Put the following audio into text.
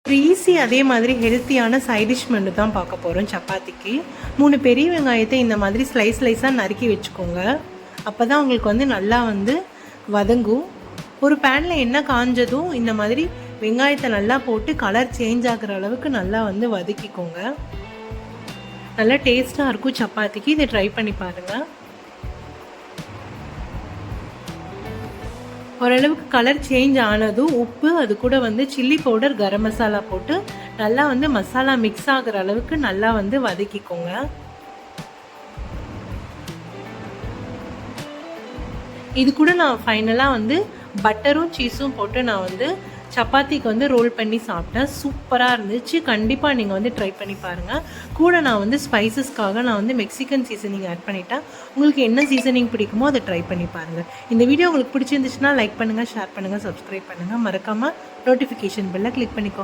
ஒரு ஈஸி அதே மாதிரி ஹெல்த்தியான சைடிஷ் மெனு தான் பார்க்க போகிறோம். சப்பாத்திக்கு 3 பெரிய வெங்காயத்தை இந்த மாதிரி ஸ்லைஸாக நறுக்கி வச்சுக்கோங்க. அப்போ தான் உங்களுக்கு வந்து நல்லா வந்து வதங்கும். ஒரு பேனில் எண்ணெய் காஞ்சதும் இந்த மாதிரி வெங்காயத்தை நல்லா போட்டு கலர் சேஞ்ச் ஆகிற அளவுக்கு நல்லா வந்து வதக்கிக்கோங்க. நல்லா டேஸ்ட்டாக இருக்கும் சப்பாத்திக்கு. இதை ட்ரை பண்ணி பாருங்கள். ஓரளவுக்கு கலர் சேஞ்ச் ஆனதும் உப்பு, அது கூட வந்து சில்லி பவுடர், கரம் மசாலா போட்டு நல்லா வந்து மசாலா மிக்ஸ் ஆகிற அளவுக்கு நல்லா வந்து வதக்கிக்கோங்க. இது கூட நான் ஃபைனலாக வந்து பட்டரும் சீஸும் போட்டு நான் வந்து சப்பாத்திக்கு வந்து ரோல் பண்ணி சாப்பிட்டேன். சூப்பராக இருந்துச்சு. கண்டிப்பாக நீங்கள் வந்து ட்ரை பண்ணி பாருங்கள். கூட நான் வந்து ஸ்பைசஸ்க்காக நான் வந்து மெக்சிகன் சீசனிங் ஆட் பண்ணிட்டேன். உங்களுக்கு என்ன சீசனிங் பிடிக்குமோ அதை ட்ரை பண்ணி பாருங்கள். இந்த வீடியோ உங்களுக்கு பிடிச்சிருந்துச்சுன்னா லைக் பண்ணுங்கள், ஷேர் பண்ணுங்கள், சப்ஸ்கிரைப் பண்ணுங்கள். மறக்காமல் நோட்டிஃபிகேஷன் பெல்லை கிளிக் பண்ணிக்கோங்க.